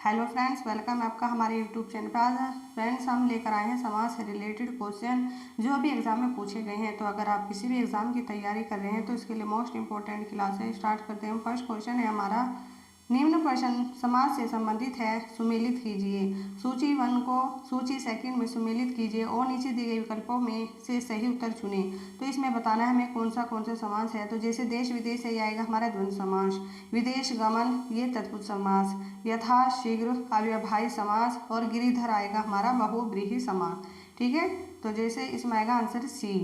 Hello friends, welcome आपका हमारे YouTube channel पर। आज फ्रेंड्स हम लेकर आए हैं समाज से रिलेटेड क्वेश्चन जो अभी एग्जाम में पूछे गए हैं। तो अगर आप किसी भी एग्जाम की तैयारी कर रहे हैं तो इसके लिए मोस्ट इंपॉर्टेंट क्लासेस स्टार्ट करते हैं। फर्स्ट क्वेश्चन है हमारा, निम्न प्रश्न समाज से संबंधित है, सुमेलित कीजिए। सूची 1 को सूची 2 में सुमेलित कीजिए और नीचे दिए गए विकल्पों में से सही उत्तर चुने। तो इसमें बताना है हमें कौन सा समास है। तो जैसे देश विदेश से आएगा हमारा द्वंद्व समास, विदेश गमन ये तत्पुरुष समास, यथा शीघ्र अव्यवहारी समास और गिरिधर आएगा हमारा बहुव्रीहि समास। ठीक है, तो जैसे इसमें आएगा आंसर सी,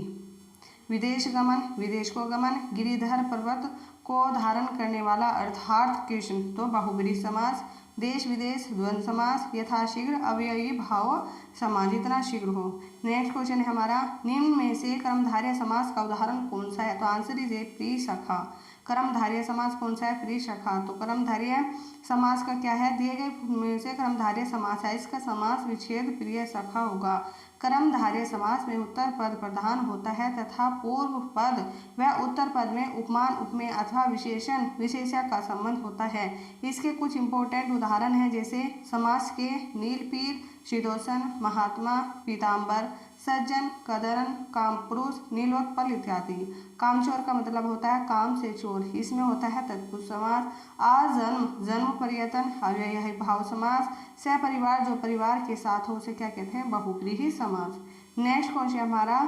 विदेश गमन विदेश को गमन, गिरिधर पर्वत को धारण करने वाला अर्थात कृष्ण तो बहुब्रीहि समास, देश विदेश द्वंद्व समास, यथाशीघ्र अव्ययी भाव समास जितना शीघ्र हो। नेक्स्ट क्वेश्चन है हमारा, निम्न में से कर्मधारय समास का उदाहरण कौन सा है। तो आंसर इज ए प्रिसखा। कर्मधारय समास कौन सा है, प्रिसखा। तो कर्मधारय समास का क्या है, दिए गए में से कर्मधारय समास है, इसका समास विच्छेद प्रिय सखा होगा। कर्मधारय समास में उत्तर पद प्रधान होता है तथा पूर्व पद व उत्तर पद में उपमान उपमेय अथवा विशेषण विशेष्य का संबंध होता है। इसके कुछ इंपॉर्टेंट उदाहरण हैं, जैसे समास के नीलपीर, शीतोषण, महात्मा, पीताम्बर, सज्जन, कदरन, कामपुरुष, नीलोत्पल इत्यादि। कामचोर का मतलब होता है काम से चोर, इसमें होता है तत्पुरुष समास। आजन्म जन्म पर्यटन अव्ययी भाव समास, सपरिवार जो परिवार के साथ हो उसे क्या कहते हैं, बहुव्रीहि समास। नेक्स्ट क्वेश्चन हमारा,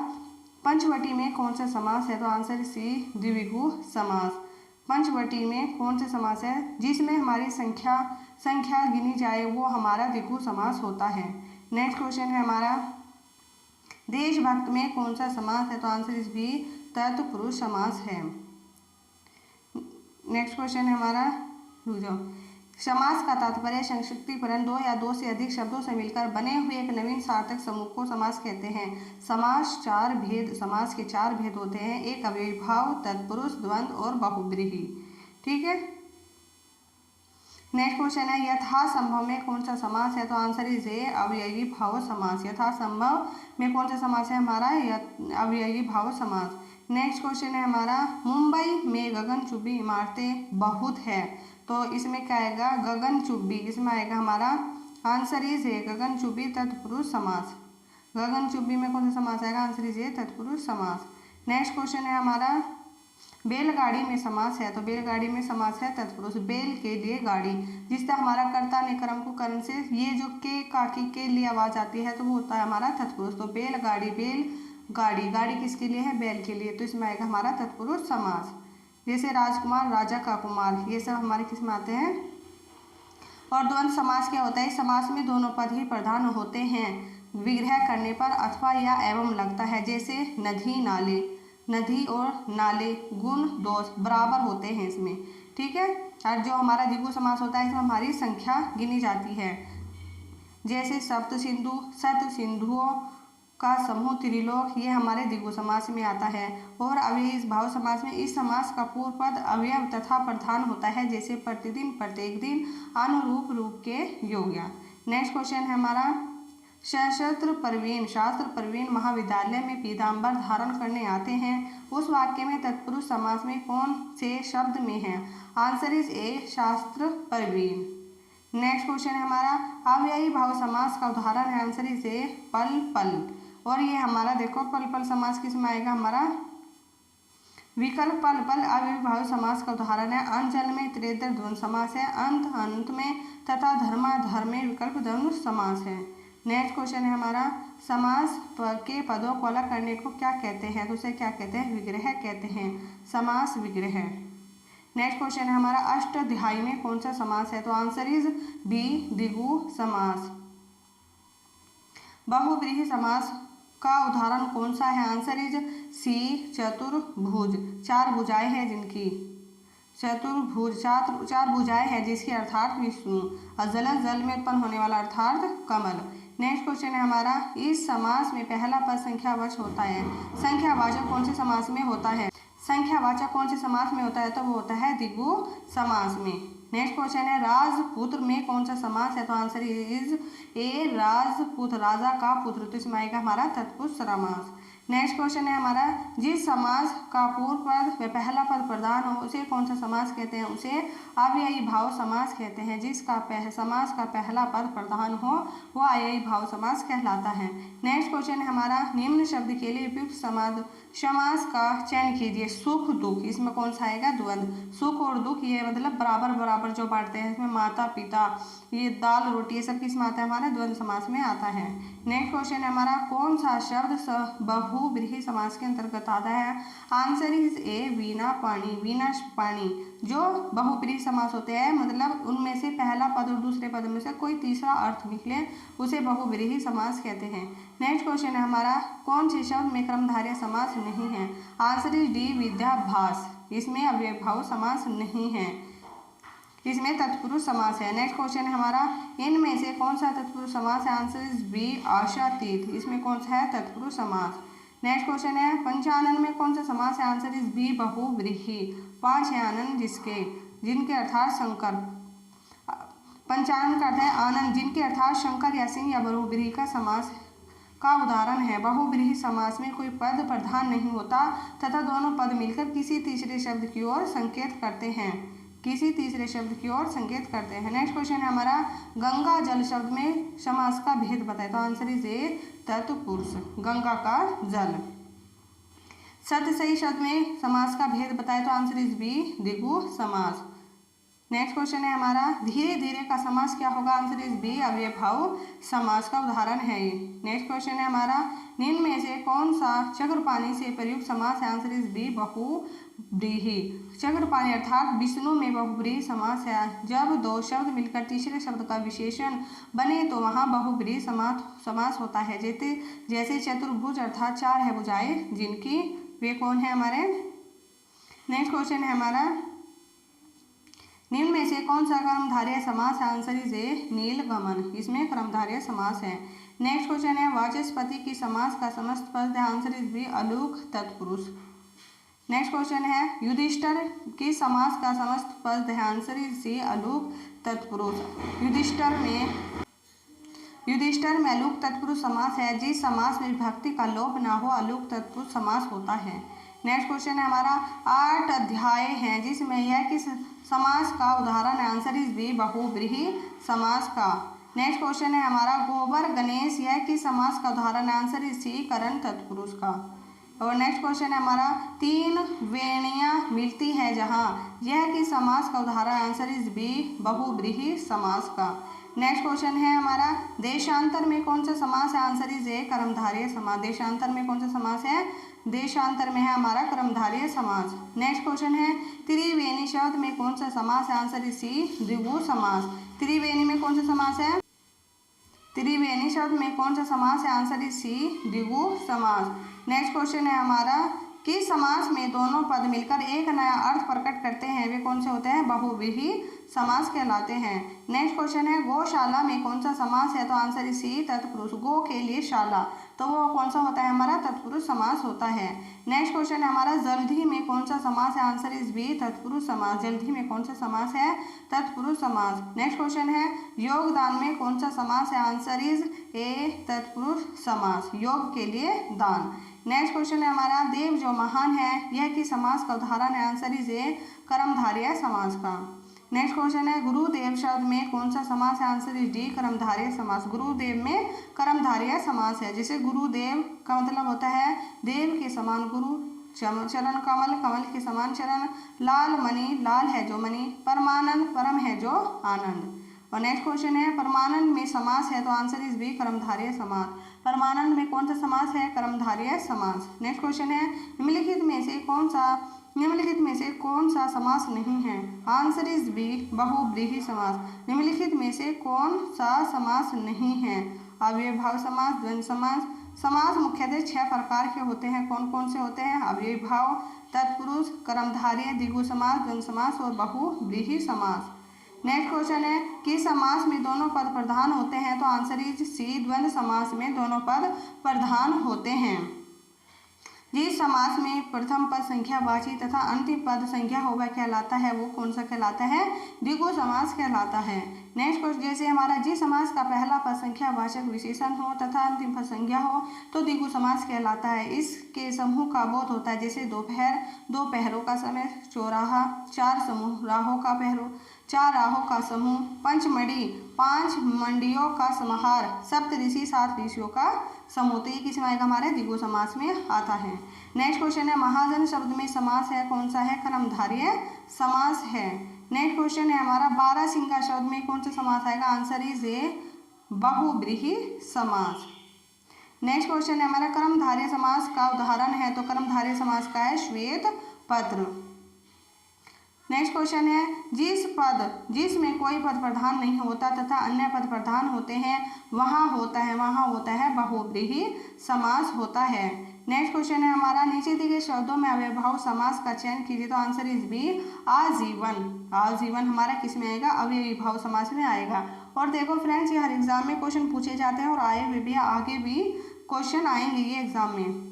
पंचवटी में कौन सा समास है। तो आंसर सी, द्विगु समास। पंचवटी में कौन सा समास है, जिसमें हमारी संख्या गिनी जाए वो हमारा द्विगु समास होता है। नेक्स्ट क्वेश्चन है हमारा, देशभक्त में कौन सा समास है। तो आंसर इस भी तत्पुरुष समास है। नेक्स्ट क्वेश्चन है हमारा, समास का तात्पर्य संक्षिप्तीकरण दो या दो से अधिक शब्दों से मिलकर बने हुए एक नवीन सार्थक समूह को समास कहते हैं। समास के 4 भेद होते हैं, एक अव्ययीभाव, तत्पुरुष, द्वंद्व और बहुव्रीहि। ठीक है। नेक्स्ट क्वेश्चन है, यथासंभव में कौन सा समास है। तो आंसर इज ए अव्ययी भाव समास। यथासंभव में कौन सा समास है हमारा, अव्ययी भाव समास। नेक्स्ट क्वेश्चन है हमारा, मुंबई में गगनचुंबी इमारतें बहुत है। तो इसमें क्या आएगा, गगनचुंबी, इसमें आएगा हमारा आंसर इज ए गगनचुंबी तत्पुरुष समास। गगनचुंबी में कौन सा समास आएगा, आंसर इज ए तत्पुरुष समास। नेक्स्ट क्वेश्चन है हमारा, बैलगाड़ी में समास है। तो बैलगाड़ी में समास है तत्पुरुष, बैल के लिए गाड़ी, जिससे हमारा कर्ता ने कर्म को करण से ये जो के काकी के लिए आवाज आती है तो वो होता है हमारा तत्पुरुष। तो बैलगाड़ी, बैलगाड़ी, गाड़ी किसके लिए है, बैल के लिए, तो इसमें आएगा हमारा तत्पुरुष समास। जैसे राजकुमार, राजा का कुमार, ये सब हमारे किस में आते हैं। और द्वंद्व समास क्या होता है, समास में दोनों पद ही प्रधान होते हैं विग्रह करने पर अथवा या एवं लगता है। जैसे नदी नाले, नदी और नाले गुण दोष बराबर होते हैं इसमें। ठीक है। और जो हमारा द्विगु समास होता है इसमें हमारी संख्या गिनी जाती है। जैसे सप्त सिंधु, सत सिंधुओं का समूह, त्रिलोक, ये हमारे द्विगु समास में आता है। और अव्ययी भाव समास में इस समास का पूर्व पद अवयव तथा प्रधान होता है, जैसे प्रतिदिन, प्रत्येक दिन, अनुरूप, रूप के योग्य। नेक्स्ट क्वेश्चन है हमारा, शास्त्र प्रवीण महाविद्यालय में पीताम्बर धारण करने आते हैं, उस वाक्य में तत्पुरुष समास में कौन से शब्द में है। आंसर इज ए शास्त्र प्रवीण। नेक्स्ट क्वेश्चन है हमारा, अव्ययी भाव समास का उदाहरण है, आंसर इज ए पल पल। और ये हमारा देखो पल पल समास किस में आएगा हमारा, विकल्प पल पल अव्ययी भाव समास का उदाहरण है। अंचल में त्रेतर द्वंद्व समास है, अंत अंत में तथा धर्माधर्म में विकल्प द्वंद्व समास है। नेक्स्ट क्वेश्चन है हमारा, समास के पदों को अलग करने को क्या कहते हैं। तो उसे क्या कहते हैं, विग्रह कहते हैं, समास विग्रह। नेक्स्ट क्वेश्चन है हमारा, अष्टाध्यायी में कौन सा समास है। तो आंसर इज बी, द्विगु समास। बहुव्रीहि समास का उदाहरण कौन सा है, आंसर इज सी, चतुर्भुज, 4 भुजाएं हैं जिनकी, चतुर्भुज, 4 भुजाएं हैं जिसकी अर्थात विष्णु, और जल में उत्पन्न होने वाला अर्थात कमल। नेक्स्ट क्वेश्चन है हमारा, इस समास में पहला पद संख्यावाचक होता है, संख्यावाचक कौन से समास में होता है, संख्यावाचक कौन से समास में होता है। तो वो होता है द्विगु समास में। नेक्स्ट क्वेश्चन है, राजपुत्र में कौन सा समास है। तो आंसर इज ए राजपुत्र, राजा का पुत्र, तो इसमें आएगा हमारा तत्पुरुष समास। नेक्स्ट क्वेश्चन है हमारा, जिस समास का पूर्व पद व पहला पद प्रधान हो उसे कौन सा समास कहते हैं? उसे अव्ययी भाव समास कहते हैं। जिसका समास का पहला पद प्रधान हो वह अव्ययी भाव समास कहलाता है। नेक्स्ट क्वेश्चन है हमारा, निम्न शब्द के लिए उपयुक्त समास का चयन कीजिए। सुख दुख, इसमें कौन सा आएगा? द्वंद्व। सुख और दुख ये मतलब बराबर बराबर जो बांटते हैं, इसमें माता पिता, ये दाल रोटी, ये सब किसमें आता है? हमारा द्वंद्व समास में आता है। नेक्स्ट क्वेश्चन है हमारा, कौन सा शब्द बहुव्रीहि समास के अंतर्गत आता है? आंसर इज ए, वीणा पानी। वीणा पानी जो बहुव्रीहि समास होते हैं, मतलब उनमें से पहला पद और दूसरे पद में से कोई तीसरा अर्थ निकले उसे बहुव्रीहि समास कहते हैं। नेक्स्ट क्वेश्चन है हमारा, कौन से शब्द में कर्मधारय समास नहीं है? आंसर इज डी, विद्याभ्यास। इसमें अव्ययी भाव समास नहीं है, इसमें तत्पुरुष समास है। नेक्स्ट क्वेश्चन है हमारा, इनमें से कौन सा तत्पुरुष समास है? आंसर इज बी, आशातीत। इसमें कौन सा है? तत्पुरुष समास। नेक्स्ट क्वेश्चन है, पंचानन में कौन सा समास है? आंसर इज बी, बहुव्रीहि। पांच है आनंद जिनके अर्थात शंकर। पंचानन का अर्थ है आनंद जिनके अर्थात शंकर या सिंह या बहुव्रीहि का समास का उदाहरण है। बहुव्रीहि समास में कोई पद प्रधान नहीं होता तथा दोनों पद मिलकर किसी तीसरे शब्द की ओर संकेत करते हैं। नेक्स्ट क्वेश्चन है हमारा, गंगा जल शब्द में समास का भेद बताए। तो आंसर इज ए, तत्पुरुष, गंगा का जल। सत्य सही शब्द में समास का भेद बताए। तो आंसर इज बी, द्विगु समास। नेक्स्ट क्वेश्चन है हमारा, धीरे धीरे का समास क्या होगा? आंसर इज बी, अव्ययी भाव समास का उदाहरण है ये। नेक्स्ट क्वेश्चन है हमारा, निम्न में से कौन सा चक्रपाणी से प्रयुक्त समास है? आंसर इज बी, बहुव्रीहि। चक्रपाणी अर्थात विष्णु में बहुव्रीहि समास है। जब दो शब्द मिलकर तीसरे शब्द का विशेषण बने तो वहाँ बहुव्रीहि समास होता है। जैसे चतुर्भुज अर्थात चार है भुजाएं जिनकी, वे कौन है हमारे? नेक्स्ट क्वेश्चन है हमारा, निम्न में से कौन सा कर्मधारय समास है? आंसर इज ए, नीलगमन। इसमें कर्मधारय समास है। नेक्स्ट क्वेश्चन है, वाचस्पति की समास का समस्त पद है। आंसर इज बी, अलूक तत्पुरुष। नेक्स्ट क्वेश्चन है, युधिष्ठिर की समास का समस्त पद है। आंसर इज सी, अलूक तत्पुरुष। युधिष्ठिर में अलूक तत्पुरुष समास है। जिस समास में विभक्ति का लोप ना हो अलूक तत्पुरुष समास होता है। नेक्स्ट क्वेश्चन है हमारा, 8 अध्याय हैं जिसमें यह किस समास का उदाहरण है? आंसर इज बी, बहुव्रीहि समास का। नेक्स्ट क्वेश्चन है हमारा, गोबर गणेश यह किस समास का उदाहरण है? आंसर इज सी, करण तत्पुरुष का। और नेक्स्ट क्वेश्चन है हमारा, 3 वेणियाँ मिलती है जहाँ यह किस समास का उदाहरण है? आंसर इज बी, बहुव्रीहि समास का। नेक्स्ट क्वेश्चन है हमारा, देशांतर में कौन सा समास है? आंसर इज ए, कर्मधारय समास। देशांतर में कौन सा समास है? देशांतर में है हमारा कर्मधारय समास। नेक्स्ट क्वेश्चन है, त्रिवेणी शब्द में कौन सा समास है? आंसर इज सी, द्विगु समास। त्रिवेणी में कौन सा समास है? त्रिवेणी शब्द में कौन सा समास है? आंसर इज सी, द्विगु समास। नेक्स्ट क्वेश्चन है हमारा, किस समास में दोनों पद मिलकर एक नया अर्थ प्रकट करते हैं? वे कौन से होते हैं? बहुव्रीहि समास कहलाते हैं। नेक्स्ट क्वेश्चन है, गौशाला में कौन सा समास है? तो आंसर इज सी, तत्पुरुष। गो के लिए शाला, तो वो कौन सा होता है? हमारा तत्पुरुष समास होता है। नेक्स्ट क्वेश्चन है हमारा, जल्दी में कौन सा समास है? आंसर इज बी, तत्पुरुष समास। जल्दी में कौन सा समास है? तत्पुरुष समास। नेक्स्ट क्वेश्चन है, योगदान में कौन सा समास है? आंसर इज ए, तत्पुरुष समास, योग के लिए दान। नेक्स्ट क्वेश्चन है हमारा, देव जो महान है यह किस समास का उदाहरण है? आंसर इज ए, कर्मधारय समास का। नेक्स्ट क्वेश्चन है, गुरुदेव शब्द में कौन सा समास है? आंसर इज डी, कर्मधारय समास। गुरुदेव में कर्मधारय समास है। जैसे गुरुदेव का मतलब होता है देव के समान गुरु, चरण कमल, कमल के समान चरण, लाल मणि, लाल है जो मणि, परमानंद, परम है जो आनंद। और नेक्स्ट क्वेश्चन है, परमानंद में समास है? तो आंसर इज बी, कर्मधारय समास। परमानंद में कौन सा समास है? कर्मधारय समास। नेक्स्ट क्वेश्चन है, निम्नलिखित में से कौन सा समास नहीं है? आंसर इज बी, बहुव्रीहि समास। निम्नलिखित में से कौन सा समास नहीं है? अव्ययी भाव समास, द्वंद्व समास। समास मुख्यतः 6 प्रकार के होते हैं। कौन कौन से होते हैं? अव्ययी भाव, तत्पुरुष, कर्मधारय, द्विगु समास, द्वंद्व समास और बहुव्रीहि समास। नेक्स्ट क्वेश्चन है, किस समास में दोनों पद प्रधान होते हैं? तो आंसर इज सी, द्वंद्व समास में दोनों पद प्रधान होते हैं। जिस समास में प्रथम पद संख्यावाची तथा अंतिम पद संज्ञा हो वह कहलाता है, वो कौन सा कहलाता है? द्विगु समास कहलाता है। नेक्स्ट क्वेश्चन, जैसे हमारा जिस समास का पहला पद संख्यावाचक विशेषण हो तथा अंतिम पद संज्ञा हो तो द्विगु समास कहलाता है। इसके समूह का बोध होता है, जैसे दोपहर, दो पहरों का समय, चौराहा, चार समूह राहों का पहरों, चार राहों का समूह, पंचमढ़ी, पांच मंडियों का समाहार, सप्तऋषि, सात ऋषियों का समूह। तो ये किस में आएगा, हमारे द्विगु समास में आता है। नेक्स्ट क्वेश्चन है, महाजन शब्द में समास है, कौन सा है, कर्मधारय समास है। नेक्स्ट क्वेश्चन है हमारा, बारहसिंगा शब्द में कौन सा समास आएगा, आंसर इज ए बहुब्रीहि समास। नेक्स्ट क्वेश्चन है हमारा, कर्मधारय समास का उदाहरण है, तो कर्मधारय समास का है श्वेत पत्र। नेक्स्ट क्वेश्चन है, जिसमें कोई पद प्रधान नहीं होता तथा अन्य पद प्रधान होते हैं वहाँ होता है बहुब्रीहि समास होता है। नेक्स्ट क्वेश्चन है हमारा, नीचे दिए गए शब्दों में अव्ययभाव समास का चयन कीजिए, तो आंसर इज बी आजीवन हमारा किस में आएगा, अव्ययभाव समास में आएगा। और देखो फ्रेंड्स, ये हर एग्जाम में क्वेश्चन पूछे जाते हैं और आगे भी क्वेश्चन आएंगे ये एग्जाम में।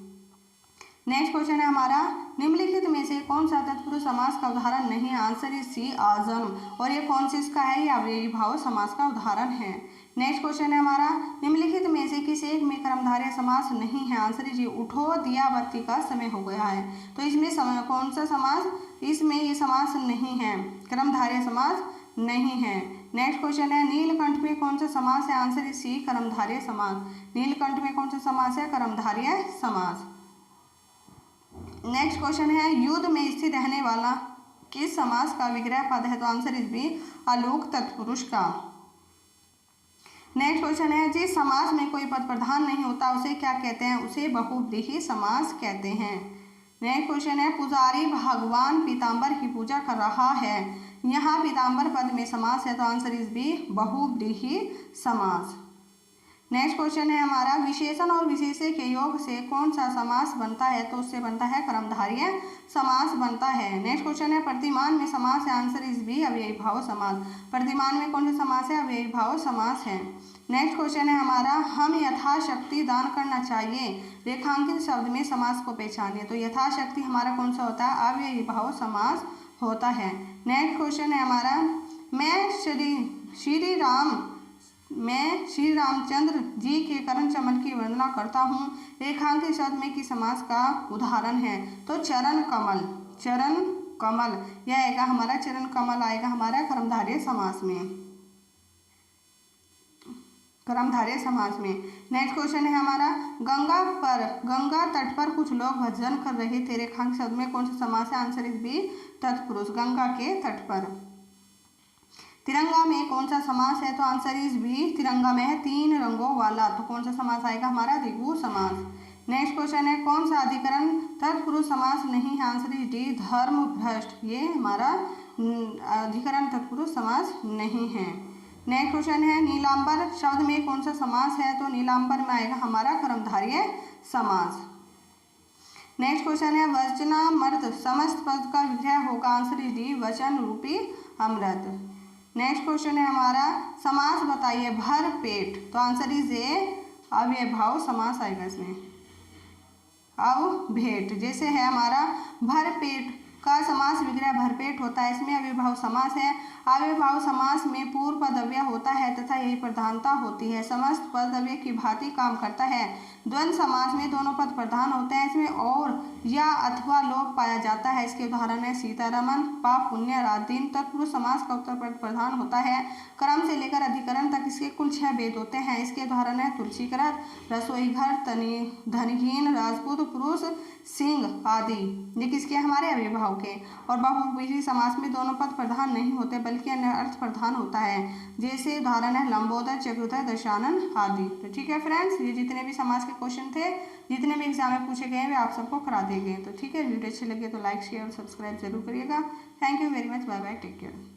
नेक्स्ट क्वेश्चन है हमारा, निम्नलिखित में से कौन सा तत्पुरुष समास का उदाहरण नहीं है, आंसर इज सी आजन्म। और ये कौन सी इसका है, ये अव्ययीभाव समास का उदाहरण है। नेक्स्ट क्वेश्चन है हमारा, निम्नलिखित में से किस एक में कर्मधारय समास नहीं है, आंसर इज उठो दिया बत्ती का समय हो गया है। तो इसमें समय कौन सा समास, इसमें ये समास नहीं है, कर्मधारय समास नहीं है। नेक्स्ट क्वेश्चन है, नीलकंठ में कौन सा समास है, आंसर इज सी कर्मधारय समास। नीलकंठ में कौन सा समास है, कर्मधारय समास। नेक्स्ट क्वेश्चन है, युद्ध में स्थित रहने वाला किस समास का विग्रह पद है, तो आंसर इज बी आलोक तत्पुरुष का। नेक्स्ट क्वेश्चन है, जिस समास में कोई पद प्रधान नहीं होता उसे क्या कहते हैं, उसे बहुब्रीहि समास कहते हैं। नेक्स्ट क्वेश्चन है, पुजारी भगवान पीताम्बर की पूजा कर रहा है, यहाँ पीताम्बर पद में समास है, तो आंसर इज बी बहुब्रीहि समास। नेक्स्ट क्वेश्चन है हमारा, विशेषण और विशेष्य के योग से कौन सा समास बनता है, तो उससे बनता है कर्मधारय समास बनता है। नेक्स्ट क्वेश्चन है, प्रतिमान में समास है, आंसर इज बी अव्ययीभाव समास। प्रतिमान में कौन सा समास है, अव्ययीभाव समास है। नेक्स्ट क्वेश्चन है हमारा, हम यथाशक्ति दान करना चाहिए, रेखांकित शब्द में समास को पहचानिए, तो यथाशक्ति हमारा कौन सा होता है, अव्ययीभाव समास होता है। नेक्स्ट क्वेश्चन है हमारा, मैं श्री रामचंद्र जी के करण चमन की वंदना करता हूँ, रेखांकित शब्द में किस समास का उदाहरण है, तो चरण कमल यह आएगा हमारा, चरण कमल आएगा हमारा कर्मधारय समास में। नेक्स्ट क्वेश्चन है हमारा, गंगा तट पर कुछ लोग भजन कर रहे थे, रेखांकित शब्द में कौन सा समास है, आंसर इज बी तत्पुरुष, गंगा के तट पर। तिरंगा में कौन सा समास है, तो आंसर इज बी तिरंगा में है तीन रंगों वाला, तो कौन सा समास आएगा हमारा, द्विगु समास। नेक्स्ट क्वेश्चन है, कौन सा अधिकरण तत्पुरुष समास नहीं है, आंसर इज डी धर्म भ्रष्ट, ये हमारा अधिकरण तत्पुरुष समास नहीं है। नेक्स्ट क्वेश्चन है, नीलांबर शब्द में कौन सा समास है, तो नीलांबर में आएगा हमारा कर्मधारय समास। नेक्स्ट क्वेश्चन है, वचनामृत समस्त पद का विग्रह होगा, आंसर इज डी वचन रूपी अमृत। नेक्स्ट क्वेश्चन है हमारा, समास बताइए भर पेट, तो आंसर इज ए अव्ययभाव समास आएगा इसमें, अवभेट। जैसे है हमारा भर पेट का समास विग्रह भरपेट होता है, इसमें अव्ययभाव समास है। अव्ययभाव समास में पूर्व पद अव्यय होता है तथा यही प्रधानता होती है, समस्त पद अव्यय की भांति काम करता है। द्वंद्व समास में दोनों पद प्रधान होते हैं, इसमें और या अथवा लोप पाया जाता है। इसके उदाहरण है सीतारमन, पाप पुण्य रात दिन। तत्पुरुष समास का उत्तर पद प्रधान होता है, क्रम से लेकर अधिकरण तक इसके कुल 6 भेद होते हैं। इसके उदाहरण है तुलसीकृत, रसोई घर, धनहीन, राजपूत, पुरुष, सिंह आदि। ये किसके हमारे अव्ययभाव के। और बहुव्रीहि समास में दोनों पद प्रधान नहीं होते बल्कि अन्य अर्थ प्रधान होता है, जैसे उदाहरण है लंबोदर, चक्रुधर, दशानन आदि। तो ठीक है फ्रेंड्स, ये जितने भी समास के क्वेश्चन थे, जितने भी एग्जाम में पूछे गए हैं, वे आप सबको करा दिए गए। तो ठीक है, वीडियो अच्छी लगे तो लाइक शेयर और सब्सक्राइब जरूर करिएगा। Thank you very much, bye bye, take care.